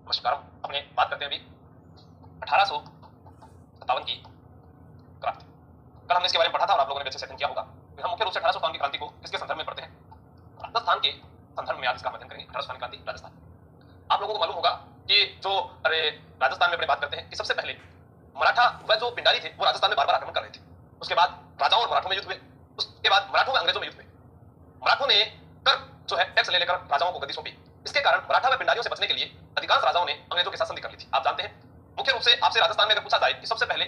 नमस्कार। अपने बात करते हैं अभी 1857 की क्रांति। कल हमने इसके बारे में पढ़ा था और आप लोगों ने भी अच्छे से अध्ययन किया होगा। हम मुख्य रूप से 1857 की क्रांति को किसके संदर्भ में पढ़ते हैं? राजस्थान के संदर्भ में आज इसका अध्ययन करेंगे। 1857 क्रांति राजस्थान। आप लोगों को मालूम होगा कि जो राजस्थान में अपने बात करते हैं कि सबसे पहले मराठा व जो पिंडारी थे वो राजस्थान में बार बार आक्रमण कर रहे थे। उसके बाद राजाओं और मराठों में युद्ध हुए। उसके बाद मराठों में अंग्रेजों में युद्ध हुए। मराठों ने कर जो है टैक्स ले लेकर राजाओं को गद्दी सौंपी। इसके कारण मराठा व पिंडारियों से बचने के लिए अधिकांश राजाओं ने अंग्रेजों के साथ संधि कर ली थी। आप जानते हैं मुख्य रूप से आपसे राजस्थान में अगर पूछा जाए कि सबसे पहले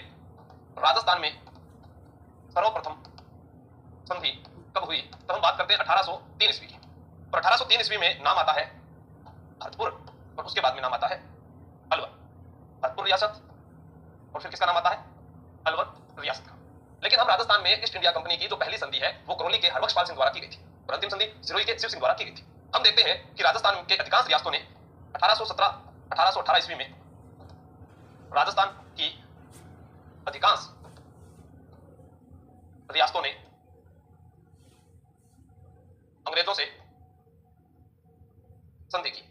राजस्थान में सर्वप्रथम संधि कब हुई तो हम बात करते हैं 1803 ईस्वी की। और 1803 ईस्वी में नाम आता है भरतपुर और उसके बाद में नाम आता है अलवर। भरतपुर रियासत और फिर किसका नाम आता है? अलवर रियासत का। लेकिन हम राजस्थान में ईस्ट इंडिया कंपनी की जो पहली संधि है वो करौली के हरबख्शपाल सिंह द्वारा की गई थी और अंतिम संधि सिरोही के शिव सिंह द्वारा की गई थी। हम देखते हैं कि राजस्थान के अधिकांश रियासतों ने 1818 ईस्वी में राजस्थान की अधिकांश रियासतों ने अंग्रेजों से संधि की।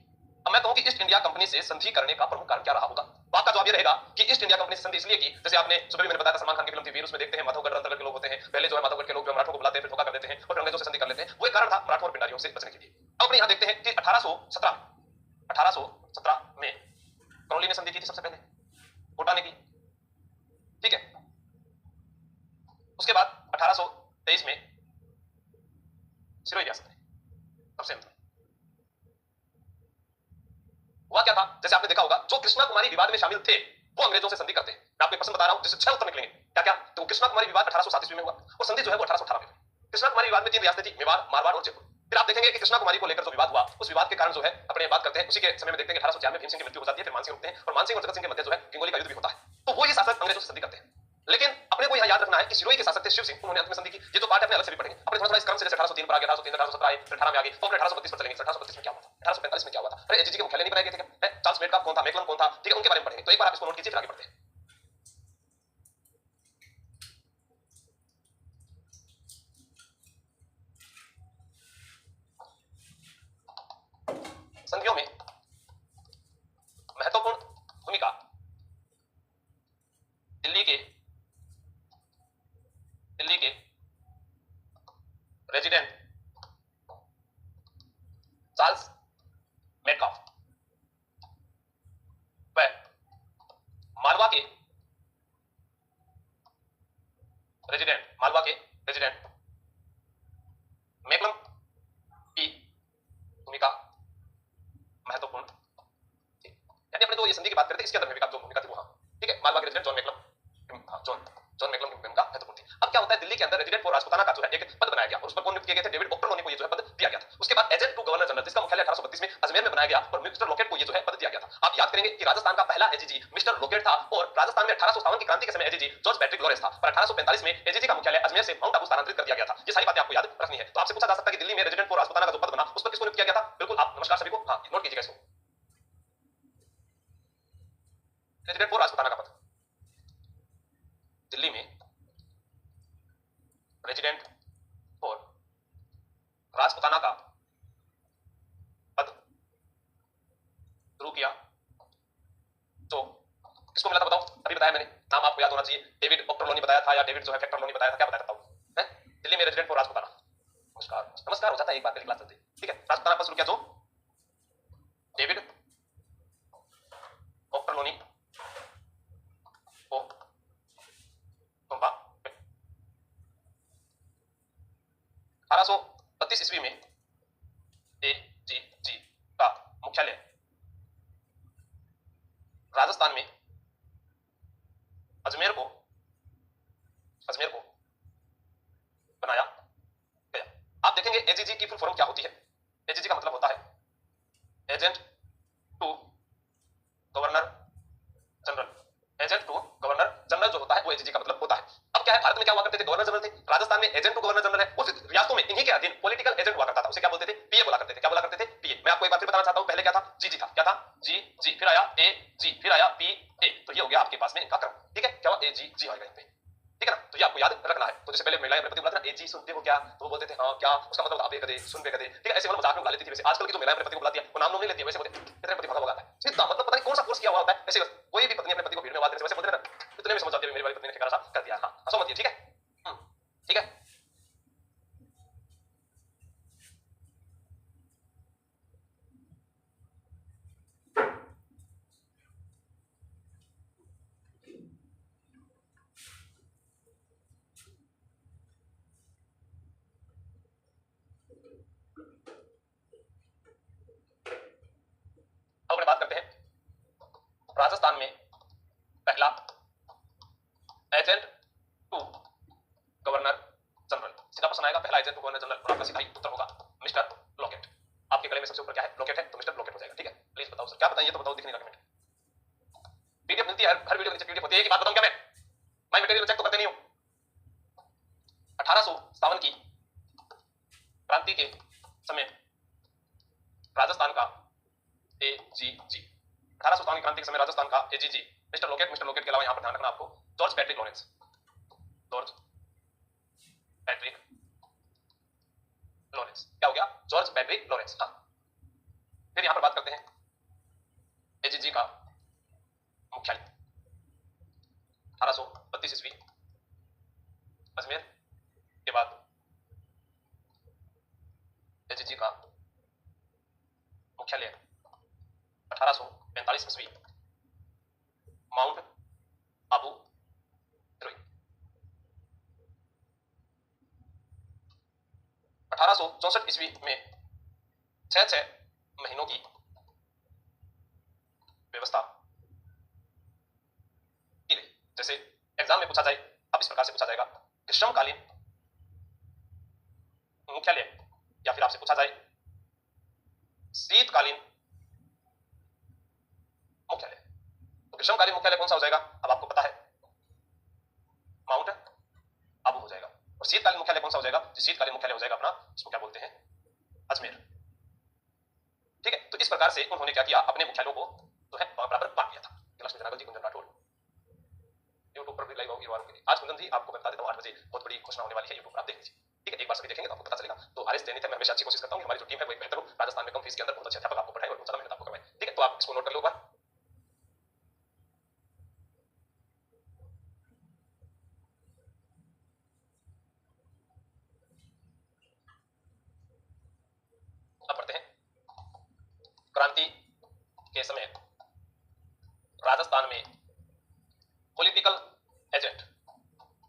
अब मैं कहूं कि ईस्ट इंडिया कंपनी से संधि करने का प्रमुख कारण क्या रहा होगा? तो आपका जवाब यह रहेगा कि ईस्ट इंडिया कंपनी से संधि इसलिए की, जैसे आपने सुबह भी मैंने बताया था सलमान खान की फिल्म थी वीर, उसमें देखते हैं माधवगढ़ रंतगढ़ के लोग होते हैं। पहले जो है माधवगढ़ के लोग मराठों को बुलाते हैं, फिर धोखा कर देते हैं और अंग्रेजों से संधि कर लेते हैं। वो एक कारण था मराठों और पिंडारियों से बचने के लिए। अब अपने यहां देखते हैं कि 1817 में करौली ने संधि की थी सबसे पहले, कोटा ने की, ठीक है। उसके बाद 1823 में सिरोही रियासत ने सबसे अंत में हुआ क्या था, जैसे आपने देखा होगा जो कृष्णा कुमारी विवाद में शामिल थे वो अंग्रेजों से संधि करते हैं। मैं आपको एक प्रश्न बता रहा हूं जिससे 6 उत्तर निकलेंगे। क्या क्या? तो कृष्णा कुमारी विवाद 1807 ईस्वी में हुआ और संधि जो है वो 1818 में हुई। कृष्णा कुमारी विवाद में 3 रियासतें थी, मेवाड़, मारवाड़ और जयपुर। फिर आप देखेंगे कि कृष्णा कुमारी को लेकर जो विवाद हुआ उस विवाद के कारण जो है अपने बात करते हैं उसी के समय में देखते हैं कि 1804 में भीम सिंह की मृत्यु हो जाती है, फिर मानसिंह रुकते हैं और मानसिंह और जगत सिंह के मध्य जो है किंगोली का युद्ध भी होता है। तो वो ये शासक अंग्रेजों से संधि करते हैं। लेकिन अपने को यह याद रखना है कि सिरोही के शासक थे शिव सिंह, उन्होंने अंत में संधि की। ये तो पार्ट अपने अलग से भी पढ़ेंगे। अपने थोड़ा इस क्रम से जैसे 1803 पर आ गया, 1803 1817 आए, फिर 18 में आ गए, तो अपने 1832 पर चलेंगे। 1832 में क्या हुआ था? 1845 में क्या हुआ था? अरे एजीजी के मुख्यालय नहीं बनाए गए थे क्या? चार्ल्स मेटकाफ कौन था? मैकलन कौन था? ठीक है, उनके बारे में पढ़ेंगे। तो एक बार आप इसको नोट कीजिए फिर आगे बढ़ते हैं। संधियों में महत्वपूर्ण भूमिका दिल्ली के रेजिडेंट चार्ल्स मेटकाफ व मालवा के रेजिडेंट मैकलम की भूमिका महत्वपूर्ण थी। यानी अपने तो ये संधि की बात करते हैं इसके अंदर में जो भूमिका थी वो, हाँ ठीक है, मालवा के resident John McCullum, John McCullum की भूमिका महत्वपूर्ण थी। अब क्या होता है, दिल्ली के अंदर रेजिडेंट फॉर राजपुताना का जो है एक पद बनाया गया और उस पर कौन नियुक्त किए गए थे? डेविड ऑक्टरलोनी को ये जो है पद दिया गया था। उसके बाद एजेंट टू गवर्नर जनरल जिसका मुख्यालय 1832 में अजमेर में बनाया गया और मिस्टर लोकेट को ये जो है पद दिया गया था। आप याद करेंगे कि राजस्थान का पहला एजीजी मिस्टर लोकेट था और राजस्थान में 1857 की क्रांति के समय एजीजी जॉर्ज पैट्रिक लॉरेंस था। पर 1845 में एजीजी का मुख्यालय अजमेर से माउंट आबू स्थानांतरित कर दिया गया था। ये सारी बातें आपको याद रखनी है। तो आपसे पूछा जा सकता है कि दिल्ली में रेजिडेंट फॉर राजपुताना का जो पद बना उस पर किसको नियुक्त किया गया था? बिल्कुल, आप नमस्कार सभी को, हाँ नोट कीजिएगा इसको, रेजिडेंट फॉर राजपुताना का पद दिल्ली में रेजिडेंट फॉर राजपुताना का पद शुरू किया तो किसको मिला था बताओ? अभी बताया मैंने, नाम आपको याद होना चाहिए। डेविड ऑक्टरलोनी बताया था या डेविड जो है फैक्टरलोनी बताया था, क्या बताया था? दिल्ली में रेजिडेंट फॉर राजपुताना। नमस्कार नमस्कार हो जाता है एक बार पहले क्लास चलती, ठीक है। राजपुताना पद शुरू किया जो डेविड ऑक्टरलोनी को सौंपा। 1832 ईस्वी में एजीजी का मुख्यालय राजस्थान में अजमेर को बनाया गया। आप देखेंगे एजीजी की फुल फॉर्म क्या होती है। एजीजी का मतलब होता है agent to governor general. Agent to governor general जो होता है वो एजीजी का मतलब होता है। अब क्या है, भारत में क्या हुआ करते थे? गवर्नर जनरल थे। राजस्थान में एजेंट टू गवर्नर जनरल है। उस रियासतों में इन्हीं के अधीन पॉलिटिकल एजेंट हुआ करता था, उसे क्या बोलते थे? पीए बोला करते थे। क्या बोला करते थे? पीए। मैं आपको एक बार फिर बताना चाहता हूं, पहले क्या था? जीजी था। क्या था? जी, फिर आया एजी, फिर आया पीए। तो ये हो गया आपके पास में इनका क्रम, ठीक है। क्या हुआ? एजीजी आएगा यहाँ पे, ठीक है ना। तो ये आपको याद रखना है। तो जैसे पहले महिलाएं प्रति बुलाते ना, एजी सुनते हो क्या, तो वो बोलते थे हाँ क्या, उसका मतलब आप कदे सुन पे कदे, ठीक है। ऐसे मतलब मजाक में बुला लेती थी। वैसे आजकल की जो महिलाएं प्रति बुलाती है वो नाम नहीं लेती है, वैसे बोलते हैं प्रति भगा भगा है। सीधा मतलब पता नहीं होता है, ऐसे कोई भी पत्नी अपने पति को भीड़ में आवाज देने से वैसे बोलते रहना, इतने में समझ जाती है मेरी वाली पत्नी ने ठिकाना साफ कर दिया। हाँ हंसो मत, ठीक है। ठीक है। अब अपने बात करते हैं राजस्थान में पहला एजेंट टू गवर्नर जनरल। सीधा प्रश्न आएगा, पहला एजेंट टू गवर्नर जनरल, और आपका सीधा ही उत्तर होगा मिस्टर लॉकेट। आपके गले में सबसे ऊपर क्या है? लॉकेट है, तो मिस्टर लॉकेट हो जाएगा। ठीक है, प्लीज बताओ सर, क्या बताइए तो बताओ, दिख नहीं रहा कमेंट। पीडीएफ मिलती है हर वीडियो के नीचे, पीडीएफ होती है। एक बात बताऊं क्या मैं मटेरियल चेक तो करते नहीं हूं। 1857 की क्रांति के समय राजस्थान का एजीजी, 1857 की क्रांति के समय राजस्थान का एजीजी मिस्टर लॉकेट के अलावा यहां पर ध्यान रखना आपको George Patrick Lawrence, George Patrick Lawrence, क्या हो गया? George Patrick Lawrence. हाँ, फिर यहां पर बात करते हैं एजीजी का मुख्यालय 1832 ईस्वी अजमेर के बाद एजीजी का मुख्यालय 1845 ईस्वी माउंट आबू द्रोही। 1864 ईस्वी में 6 महीनों की व्यवस्था की गई। जैसे एग्जाम में पूछा जाए, अब इस प्रकार से पूछा जाएगा, ग्रीष्मकालीन मुख्यालय, या फिर आपसे पूछा जाए शीतकालीन मुख्यालय। तो ग्रीष्मकालीन मुख्यालय कौन सा हो जाएगा? अब आपको पता है माउंट आबू हो जाएगा। और शीतकालीन मुख्यालय कौन सा हो जाएगा? जो शीतकालीन मुख्यालय हो जाएगा अपना, इसको क्या बोलते हैं? अजमेर। ठीक है, तो इस प्रकार से उन्होंने क्या किया, अपने मुख्यालयों को जो है बराबर बांट दिया था। लक्ष्मी जनागल जी, कुंदन राठौड़ यूट्यूब पर भी लाइव होगी वारों के लिए। आज कुंदन जी आपको बता देता हूँ 8 बजे बहुत बड़ी घोषणा होने वाली है, यूट्यूब पर आप देख लीजिए। ठीक है, एक बार सभी देखेंगे तो आपको पता चलेगा। तो आरएस चयनित है, मैं हमेशा अच्छी कोशिश करता हूँ कि हमारी जो टीम है वो एक बेहतर हो, राजस्थान में कम फीस के अंदर बहुत अच्छे अध्यापक आपको पढ़ाए और बहुत ज्यादा मेहनत आपको करवाए। ठीक है, तो आप इसको नोट कर लो एक बार। अब पढ़ते हैं क्रांति के समय राजस्थान में पॉलिटिकल एजेंट,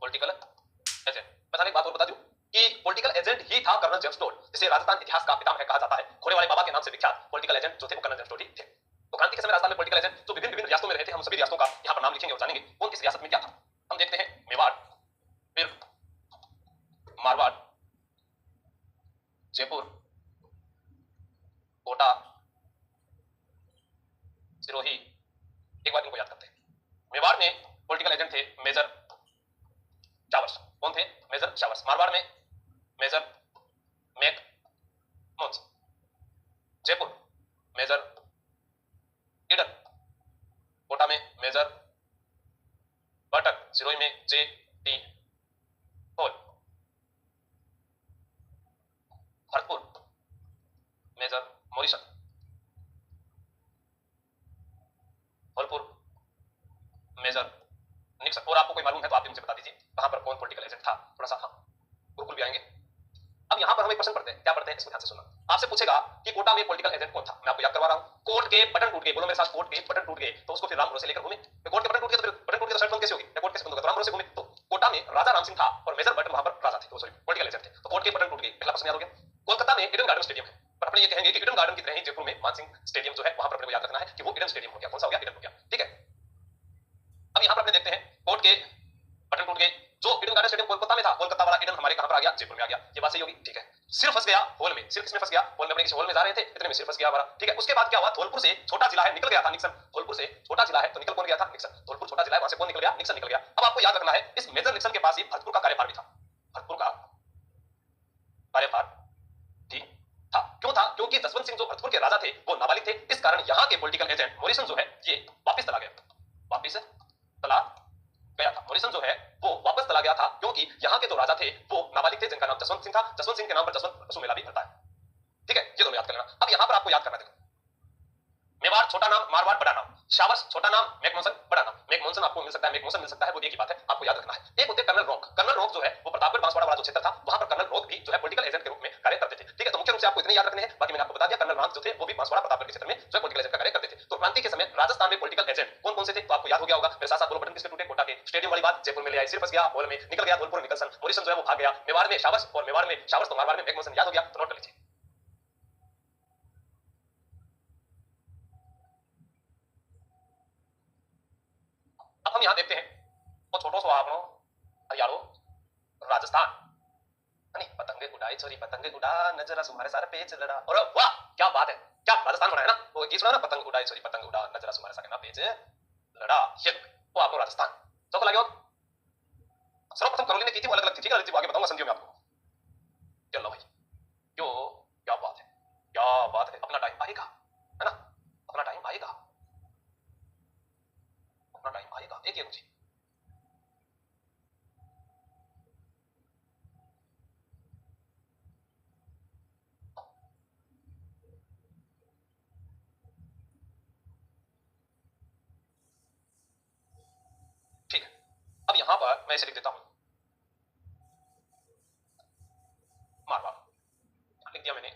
पॉलिटिकल एजेंट, मैं एक बात और बता दूं कि पॉलिटिकल एजेंट ही था कर्नल जेम्स टोड, जिसे राजस्थान इतिहास का पितामह कहा जाता है। घोड़े वाले बाबा के नाम से विख्यात पॉलिटिकल एजेंट जो थे वो कर्नल जेम्स टोड ही थे। तो क्रांति के समय राजस्थान में पॉलिटिकल एजेंट जो विभिन्न रियासतों में रहे थे, हम सभी रियासतों का यहां पर नाम लिखेंगे और जानेंगे कौन किस रियासत में क्या था। हम देखते हैं मेवाड़, फिर मारवाड़, जयपुर, कोटा, सिरोही। एक बार इनको याद करते हैं। मेवाड़ में पॉलिटिकल एजेंट थे मेजर चावर्स। कौन थे? Major Showers. मारवाड़ में major Mac Mason. Jaipur major Eden. Kota में मेजर बर्टन। सिरोही में J T Hall. Bharatpur major Morrison. Dholpur major Nixon. और आपको कोई मालूम है तो आप भी मुझे बता दीजिए कहां पर कौन पॉलिटिकल एजेंट था। थोड़ा सा हाँ, गुरुकुल भी आएंगे। अब यहां पर हम एक प्रश्न पढ़ते हैं, क्या पढ़ते हैं इसको ध्यान से सुनना। आपसे पूछेगा कि कोटा में पॉलिटिकल एजेंट कौन था। मैं आपको याद करवा रहा हूं, कोर्ट के बटन टूट गए। बोलो मेरे साथ, कोर्ट के बटन टूट गए। तो उसको फिर राम भरोसे लेकर घूमे। कोर्ट के बटन टूट गए तो फिर बटन टूट गए तो शर्त कैसे होगी? कोर्ट कैसे बंद होगा? तो राम भरोसे घूमे। तो कोटा में राजा राम सिंह था और मेजर बटन वहां पर राजा थे, सॉरी पॉलिटिकल एजेंट थे। तो कोर्ट के बटन टूट गए, पहला प्रश्न याद हो गया। कोलकाता में ईडन गार्डन स्टेडियम है, पर अपने ये कहेंगे कि ईडन गार्डन की तरह ही जयपुर में मानसिंह स्टेडियम जो है वहां पर अपने को याद रखना है कि वो ईडन स्टेडियम हो गया। कौन सा हो गया? ईडन हो गया। ठीक है, अब यहां पर अपने देखते हैं कोर्ट के बटन टूट गए। जो ईडन गार्डन स्टेडियम कोलकाता में था, कोलकाता वाला ईडन हमारे कहां पर आ गया? जयपुर में आ गया। ये बात सही होगी। ठीक है, सिर फंस गया हॉल में। सिर किसमें फंस गया? हॉल में। अपने किसी हॉल में जा रहे थे, इतने में सिर फंस गया हमारा। ठीक है, उसके बाद क्या हुआ? धौलपुर से छोटा जिला है, निकल गया था निक्सन। धौलपुर से छोटा जिला है तो निकल कौन गया था? निक्सन। धौलपुर छोटा जिला है, वहां से कौन निकल गया? निक्सन निकल गया। अब आपको याद रखना है इस मेजर निक्सन के पास ही भरतपुर का कार्यभार भी था। भरतपुर का कार्यभार भी था। क्यों था? क्योंकि जसवंत सिंह जो भरतपुर के राजा थे वो नाबालिग थे। इस कारण यहां के पॉलिटिकल एजेंट मॉरिसन जो है ये वापस चला गया। वापस चला गया था। मॉरिसन जो है वो वापस चला गया था क्योंकि यहाँ के जो राजा थे वो नाबालिग थे जिनका नाम जसवंत सिंह था। जसवंत सिंह के नाम पर जसवंत बसु मेला भी भरता है। ठीक है, ये दोनों याद कर लेना। अब यहाँ पर आपको याद करना, देखो मेवाड़ छोटा नाम, मारवाड़ बड़ा नाम। शावर्स छोटा नाम, मैकमोहन बड़ा नाम। मैकमोहन आपको मिल सकता है, मैकमोहन मिल सकता है, वो एक ही बात है, आपको याद रखना है। एक होते कर्नल रॉक। कर्नल रॉक जो है वो प्रतापगढ़ बांसवाड़ा वाला जो क्षेत्र था, वहां पर कर्नल रॉक भी जो है पॉलिटिकल एजेंट के रूप में कार्य करते थे। ठीक है, तो मुख्य रूप से आपको इतने याद रखने हैं। बाकी मैंने आपको बता दिया कर्नल राम जो थे वो भी बांसवाड़ा प्रतापगढ़ के क्षेत्र में जो पॉलिटिकल एजेंट का कार्य करते थे। तो क्रांति के समय राजस्थान में पॉलिटिकल एजेंट कौन कौन से थे तो आपको याद हो गया होगा। मेरे साथ बोलो बटन किसके टूटे, कोटा के स्टेडियम वाली बात, जयपुर में ले आए, सिर फंस गया, हॉल में निकल गया, धौलपुर निकलसन, मॉरिसन जो है वो भाग गया, मेवाड़ में शावर्स, और मेवाड़ में शावर्स तो मारवाड़ में मैकमोहन, याद हो गया तो नोट कर लीजिए। अब हम यहां देखते हैं वो छोटो सो आपनो हरियाणो राजस्थान, नहीं पतंगे उड़ाई छोरी पतंगे उड़ा, नजरा सुमारे सारे पेच लड़ा, और वाह क्या बात है, क्या राजस्थान बनाया ना, वो गीत सुना ना, पतंग उड़ाई छोरी पतंग उड़ा, नजरा सुमारे सारे ना पेच लड़ा, ये वो आपको राजस्थान तो लगे हो। सर्वप्रथम करोली ने की थी, वो अलग अलग थी, ठीक है, आगे बताऊंगा संधियों में आपको। चलो भाई यो क्या बात है, क्या बात है, अपना टाइम आएगा, है ना, अपना टाइम आएगा, अपना टाइम आएगा, एक ये मुझे ठीक है। अब यहां पर मैं इसे लिख देता हूं मारवाड़, लिख दिया मैंने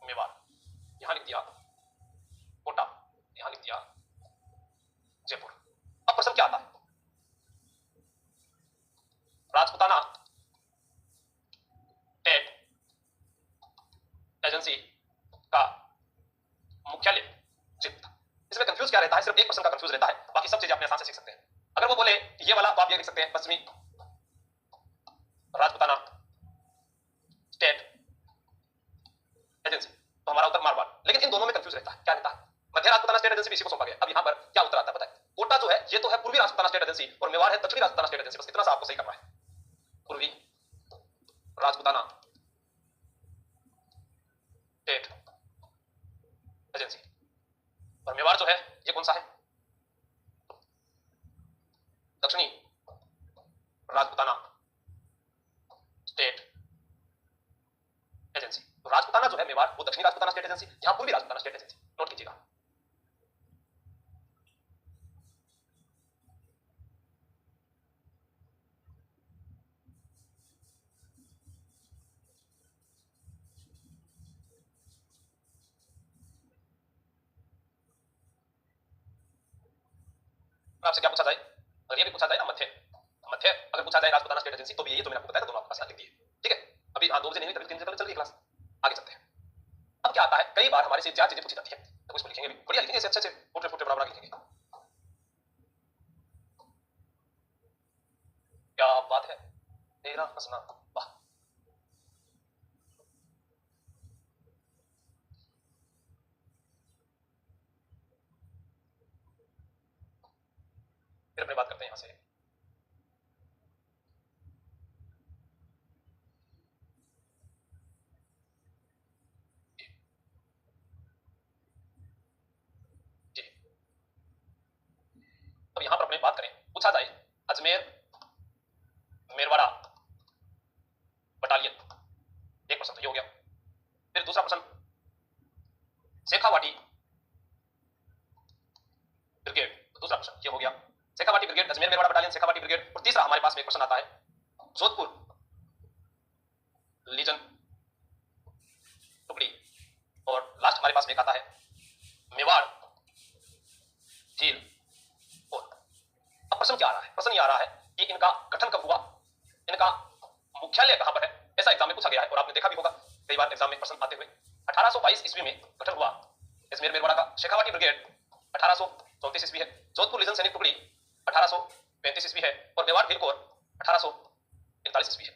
मेवाड़, यहां लिख दिया कोटा, यहां लिख दिया जयपुर। अब प्रश्न क्या आता है, राजपुताना टेट एजेंसी का मुख्यालय जयपुर था। इसमें कंफ्यूज क्या रहता है, सिर्फ एक पर्सन का कंफ्यूज रहता है, बाकी सब चीजें अपने आसान से सीख सकते हैं। अगर वो बोले ये वाला तो आप ये लिख सकते हैं पश्चिमी राजपुताना स्टेट एजेंसी, तो हमारा उत्तर मारवाड़। लेकिन इन दोनों में कंफ्यूज रहता है, क्या रहता है, मध्य राजपुताना स्टेट एजेंसी भी इसी को सौंपा गया। अब यहां पर क्या उत्तर आता है पता है, कोटा जो है ये तो है पूर्वी राजपुताना स्टेट एजेंसी, और मेवाड़ है दक्षिणी राजपुताना स्टेट एजेंसी, बस इतना सा आपको सही करना है, पूर्वी राजपुताना स्टेट एजेंसी, और मेवाड़ जो है ये कौन सा है, दक्षिणी राजपुताना स्टेट एजेंसी। तो राजपुताना जो है मेवाड़ वो दक्षिणी राजपुताना स्टेट एजेंसी, यहां पूर्वी राजपुताना स्टेट एजेंसी, नोट कीजिएगा। आपसे क्या पूछा जाए, अगर ये भी पूछा जाए ना मध्य, मध्य अगर पूछा जाए राजपुताना स्टेट एजेंसी तो भी ये तो मैंने आपको बताया, दोनों आपके पास लिख दिए, ठीक है। अभी हाँ 2 बजे नहीं हुई, तभी 3 बजे पहले चल रही क्लास, आगे चलते हैं। अब क्या आता है, कई बार हमारे से 4 चीजें पूछी जाती है, तो इसको लिखेंगे, बढ़िया लिखेंगे, अच्छे से फुटे फुटे बड़ा बड़ा लिखेंगे। क्या बात है, तेरा हंसना, वाह, फिर अपनी बात करते हैं यहां से। जी, अब यहां पर अपनी बात करें, पूछा जाए अजमेर मेरवाड़ा बटालियन, एक प्रश्न तो ये हो गया। फिर दूसरा प्रश्न शेखावाटी ब्रिगेड, दूसरा प्रश्न ये हो गया, Shekhawati brigade, Ajmer Merwara battalion, Shekhawati brigade. और तीसरा हमारे पास में एक प्रश्न आता है जोधपुर लीजन टुकड़ी, और लास्ट हमारे पास में एक आता है मेवाड़ झील। और अब प्रश्न क्या आ रहा है, प्रश्न ये आ रहा है कि इनका गठन कब हुआ, इनका मुख्यालय कहां पर है, ऐसा एग्जाम में पूछा गया है, और आपने देखा भी होगा कई बार एग्जाम में प्रश्न आते हुए। 1822 ईस्वी में गठन हुआ अजमेर मेरवाड़ा का, शेखावाटी ब्रिगेड 1834 ईस्वी है, जोधपुर लीजन सैनिक टुकड़ी 1835 ईस्वी है, और मेवाड़ भील कोर 1841 ईस्वी है।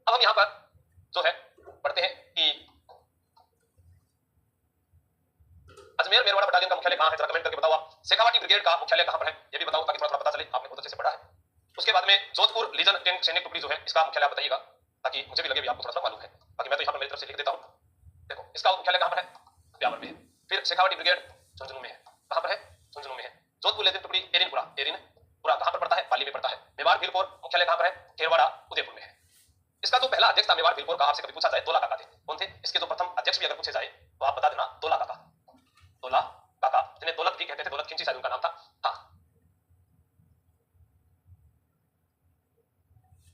अब हम यहां पर जो है पढ़ते हैं कि अजमेर मेरवाड़ा बटालियन का मुख्यालय कहां है, जरा कमेंट करके बताओ आप। शेखावाटी ब्रिगेड का मुख्यालय कहां पर है ये भी बताओ, ताकि थोड़ा थोड़ा पता चले, आपने बहुत अच्छे से पढ़ा है। उसके बाद में जोधपुर लीजन टेन सैनिक टुकड़ी जो है इसका मुख्यालय आप बताइएगा, ताकि मुझे भी लगे भी आपको थोड़ा सा मालूम है। बाकी मैं तो यहां पर मेरी तरफ से लिख देता हूं, देखो इसका मुख्यालय कहां पर है, ब्यावर में है। फिर शेखावाटी ब्रिगेड झुंझुनू में है, कहां पर है, झुंझुनू में है। जोधपुर लीजन टुकड़ी एरिनपुरा, एरिनपुरा कहां पर पड़ता है, पाली में पड़ता है। मेवाड़ भील कोर मुख्यालय कहां पर है, खेरवाड़ा उदयपुर में है। इसका जो पहला अध्यक्ष था मेवाड़ भील कोर का, आपसे कभी पूछा जाए, दौला काका थे, कौन थे, इसके जो प्रथम अध्यक्ष भी अगर पूछे जाए तो आप बता देना, दौला काका, दौला दौलत खिलजी शायद उनका नाम था। हाँ,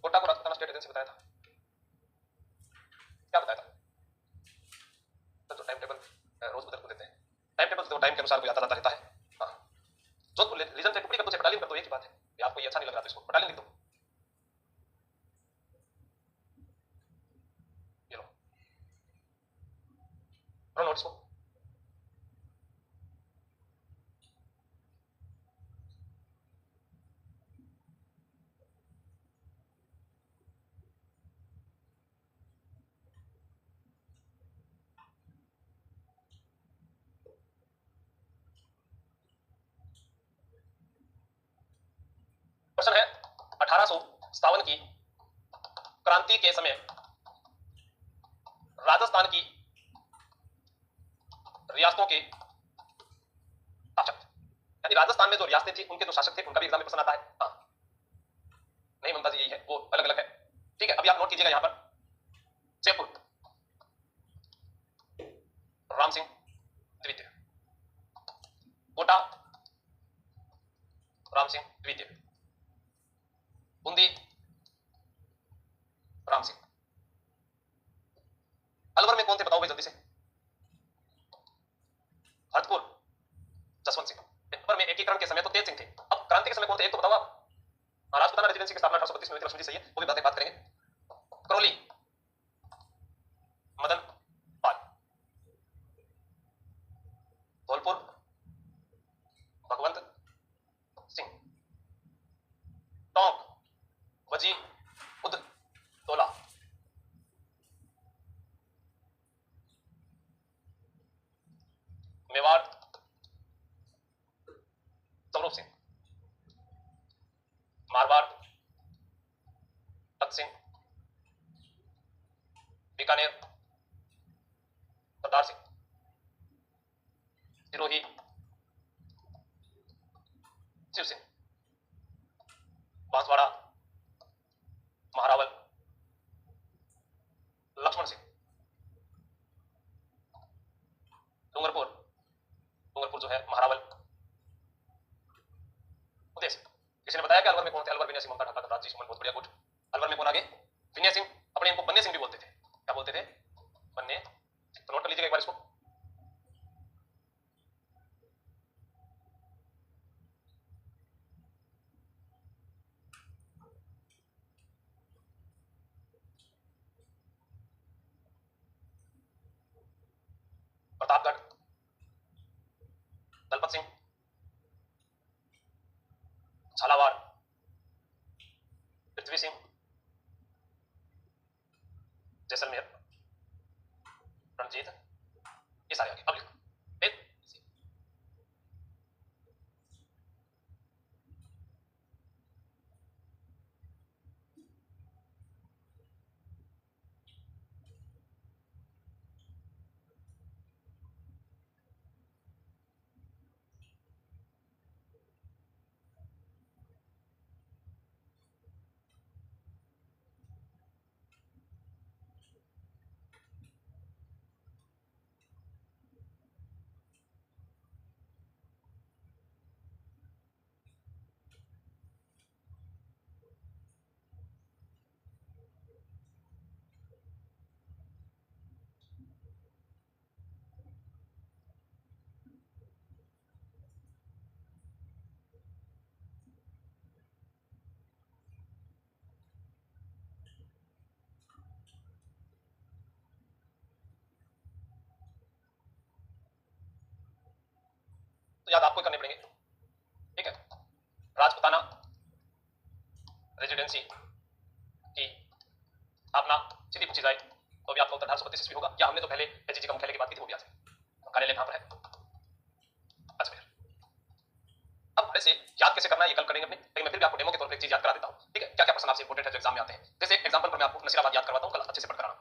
कोटा को राजपूताना स्टेट एजेंसी बताया था, क्या बताया था? तो टाइम टेबल रोज बदल को देते हैं, टाइम टेबल तो टाइम के अनुसार कोई आता रहता है। हाँ, जोधपुर रीजन से टुकड़ी कर दो, बटालियन कर दो, एक ही बात है। आपको ये अच्छा नहीं लग रहा तो इसको बटालियन लिख दो। ये लो, करो नोट्स को। क्वेश्चन है 1857 की क्रांति के समय राजस्थान की रियासतों के शासक, यानी राजस्थान में जो रियासतें थी उनके जो शासक थे उनका भी एग्जाम में क्वेश्चन आता है। हाँ, नहीं ममता जी, यही है, वो अलग अलग है। ठीक है, अभी आप नोट कीजिएगा यहां पर जयपुर राम सिंह द्वितीय, कोटा राम सिंह द्वितीय, बूंदी राम सिंह। अलवर में कौन थे बताओ भाई जल्दी से? भरतपुर जसवंत सिंह। अलवर में एकीकरण के समय तो तेज सिंह थे, अब क्रांति के समय कौन थे एक तो बताओ आप? राजपूताना रेजिडेंसी की स्थापना 1832 में हुई थी, लक्ष्मण जी सही है, वो भी बात करेंगे। करौली मदन पाल, धौलपुर भगवंत सिंह, टोंक वजी उद दौला, मेवाड़ सौरभ सिंह, मारवाड़ तख्त सिंह, बीकानेर सरदार सिंह, सिरोही शिव सिंह, बांसवाड़ा महारावल लक्ष्मण सिंह, डूंगरपुर जो है महारावल उदय सिंह। किसी ने बताया कि अलवर में कौन थे? अलवर विनय सिंह, ममता ठाकुर, राजी सुमन, बहुत बढ़िया, गुड। अलवर में कौन आगे? विनय सिंह, अपने इनको बन्ने सिंह भी बोलते थे। क्या बोलते थे? बन्ने। तो नोट कर लीजिएगा एक बार इसको। प्रतापगढ़ दलपत सिंह, झालावाड़ पृथ्वी सिंह, जैसलमेर रणजीत, ये सारे आगे। अब लिखो तो याद आपको करने पड़ेंगे। ठीक है, राजपूताना रेजिडेंसी की स्थापना सीधी पूछी जाए तो भी आपका उत्तर 1832 ईस्वी होगा, या हमने तो पहले एचजी का मुख्यालय की बात की थी, वो भी आ जाए। कार्यालय कहां पर है? अजमेर। अब हमारे से याद कैसे करना है ये कल करेंगे अपने, लेकिन मैं फिर भी आपको डेमो के तौर पर एक चीज याद करा देता हूं। ठीक है, क्या क्या प्रश्न आपसे इंपॉर्टेंट है जो एग्जाम में आते हैं। जैसे एक एग्जांपल पर मैं आपको नसीराबाद याद करवाता हूं, कल अच्छे से पढ़ कराना।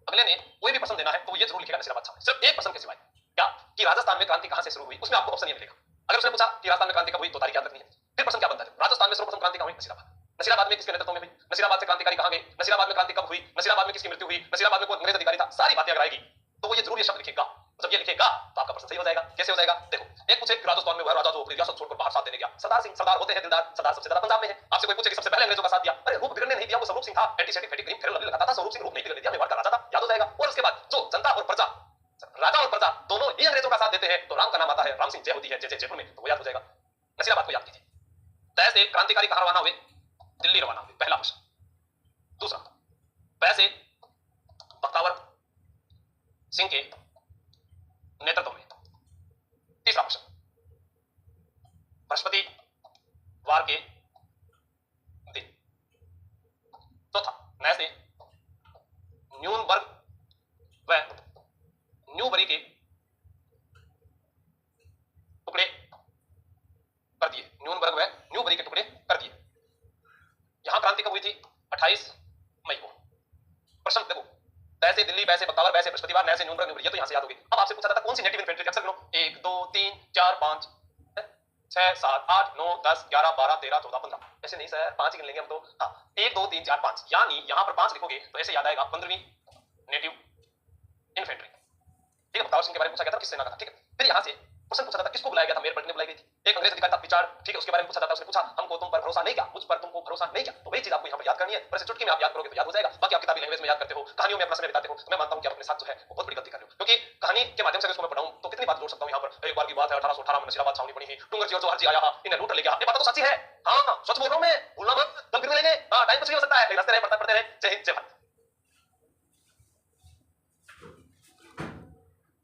अगले ने कोई भी प्रश्न देना है तो ये जरूर लिखेगा नसीराबाद सामने, सिर्फ एक प्रश्न के सिवाय। क्या कि राजस्थान में क्रांति कहां से शुरू हुई, उसमें आपको ऑप्शन ये मिलेगा। अगर उसने पूछा कि राजस्थान में क्रांति कब हुई तो तारीख याद रखनी है। फिर प्रश्न क्या बनता है? राजस्थान में सर्वप्रथम क्रांति कहां हुई? नसीराबाद। नसीराबाद में किसके नेतृत्व में हुई? नसीराबाद से क्रांतिकारी कहां गए? नसीराबाद में क्रांति कब हुई? नसीराबाद में किसकी मृत्यु हुई? नसीराबाद में कौन अंग्रेज अधिकारी था? सारी बातें अगर आएगी तो वो ये जरूर ये शब्द लिखेगा तो जब ये लिखेगा तो आपका प्रश्न सही हो जाएगा। कैसे हो जाएगा? देखो, एक पूछे राजस्थान में वह राजा जो अपनी रियासत छोड़कर बाहर साथ देने गया, सरदार सिंह। सरदार होते हैं दिलदार, सरदार सबसे ज्यादा पंजाब में है। आपसे कोई पूछे कि सबसे पहले अंग्रेजों का साथ दिया, अरे रूप बिगड़ने नहीं दिया, वो स्वरूप सिंह था। एंटीसेप्टिक फेटी क्रीम फेयर लवली लगाता था, स्वरूप सिंह रूप नहीं बिगड़ने दिया, मेवाड़ का राजा था, याद हो जाएगा। और उसके बाद जो जनता और प्रजा, राजा और प्रजा दोनों ही अंग्रेजों का साथ देते हैं तो राम का नाम आता है, राम सिंह जय होती है, जय जय जयपुर में, तो वो याद हो जाएगा। नसीराबाद को याद कीजिए। तय से क्रांतिकारी कहां रवाना हुए? दिल्ली रवाना हुए, पहला प्रश्न। दूसरा, तय से बख्तावर सिंह के नेतृत्व में। तीसरा प्रश्न, बृहस्पति वार के दिन। चौथा, नए से न्यूनबर्ग व न्यूबरी के टुकड़े कर दिए। न्यूनबर्ग व न्यूबरी के टुकड़े कर दिए। यहां क्रांति कब हुई थी? 28 मई को। प्रश्न देखो, तय से दिल्ली, वैसे बख्तावर, वैसे बृहस्पतिवार, नए से न्यूनबर्ग, न्यूबरी, ये तो यहां से याद होगी। अब आपसे पूछा जाता कौन सी नेटिव इन्फेंट्री, अक्षर गिनो, 1 2 3 4 5 6 7 8 9 10 11 12 13 14 15। ऐसे नहीं सर, 5 ही गिन लेंगे हम तो। हाँ, 1 2 3 4 5, यानी यहां पर 5 लिखोगे तो ऐसे याद आएगा 15वीं नेटिव इन्फेंट्री। ठीक है, बख्तावर सिंह के बारे में पूछा गया था, किस सेना का था। ठीक है, फिर यहां से क्वेश्चन पूछा जाता किसको बुलाया गया था? मेयर पलटने बुलाई गई थी। एक अंग्रेज अधिकारी था पिचार्ड, ठीक है, उसके बारे में पूछा जाता, उसने पूछा हमको तुम पर भरोसा नहीं क्या, मुझ पर तुमको भरोसा नहीं क्या। तो वही चीज आपको यहां पर याद करनी है। पर इसे चुटकी में आप याद करोगे तो याद हो जाएगा। बाकी आप किताबी लैंग्वेज में याद करते हो, कहानियों में अपना समय बिताते हो, तो मैं मानता हूं कि आप अपने साथ जो है वो बहुत बड़ी गलती कर रहे हो। क्योंकि कहानी के माध्यम से अगर इसको मैं पढ़ाऊं तो कितनी बात जोड़ सकता हूं। यहां पर एक बार की बात है, 1818 में नसीराबाद छावनी बनी थी, डूंगर जी और जवाहर जी आया, इन्हें लूट ले गया। ये बात तो सच्ची है। हां, सच बोल रहा हूं मैं, भूलना मत, कल फिर मिलेंगे। हां, टाइम कुछ नहीं हो सकता है, लेकिन हंसते रहे, पढ़ते रहे। जय हिंद, जय भारत।